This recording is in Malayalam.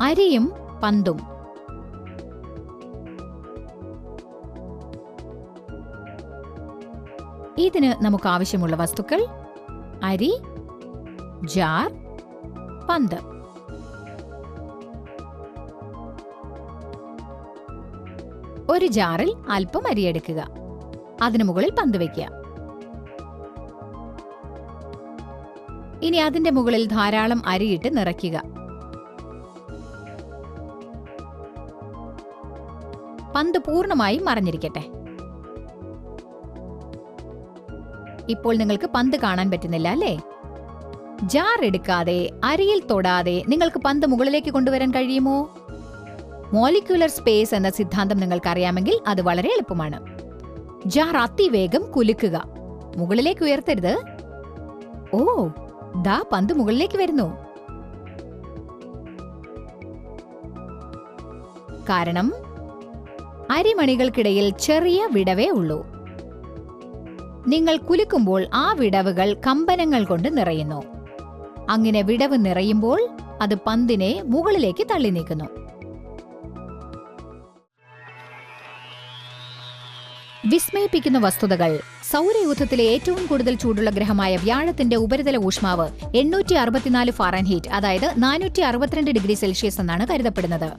അരിയും പന്തും. ഇതിന് നമുക്ക് ആവശ്യമുള്ള വസ്തുക്കൾ: അരി, ജാർ, പന്ത്. ഒരു ജാറിൽ അല്പം അരിയെടുക്കുക. അതിനു മുകളിൽ പന്ത് വയ്ക്കുക. ഇനി അതിന്റെ മുകളിൽ ധാരാളം അരിയിട്ട് നിറയ്ക്കുക. പന്ത് പൂർണ്ണമായും മറഞ്ഞിരിക്കട്ടെ. ഇപ്പോൾ നിങ്ങൾക്ക് പന്ത് കാണാൻ പറ്റുന്നില്ല അല്ലേ? ജാർ എടുക്കാതെ, അരിയിൽ തൊടാതെ നിങ്ങൾക്ക് പന്ത് മുകളിലേക്ക് കൊണ്ടുവരാൻ കഴിയുമോ? മോളിക്യുലർ സ്പേസ് എന്ന സിദ്ധാന്തം നിങ്ങൾക്കറിയാമെങ്കിൽ അത് വളരെ എളുപ്പമാണ്. ജാർ അതിവേഗം കുലുക്കുക. മുകളിലേക്ക് ഉയർത്തരുത്. ഓ, ദാ പന്ത് മുകളിലേക്ക് വരുന്നു. കാരണം അരിമണികൾക്കിടയിൽ ചെറിയ വിടവേ ഉള്ളൂ. നിങ്ങൾ കുലുക്കുമ്പോൾ ആ വിടവുകൾ കമ്പനങ്ങൾ കൊണ്ട് നിറയുന്നു. അങ്ങനെ വിടവ് നിറയുമ്പോൾ അത് പന്തിനെ മുകളിലേക്ക് തള്ളി നീക്കുന്നു. വിസ്മയിപ്പിക്കുന്ന വസ്തുതകൾ. സൗരയൂഥത്തിലെ ഏറ്റവും കൂടുതൽ ചൂടുള്ള ഗ്രഹമായ വ്യാഴത്തിന്റെ ഉപരിതല ഊഷ്മാവ് 864 ഫാരൻഹീറ്റ്, അതായത് 462 ഡിഗ്രി സെൽഷ്യസ് എന്നാണ് കരുതപ്പെടുന്നത്.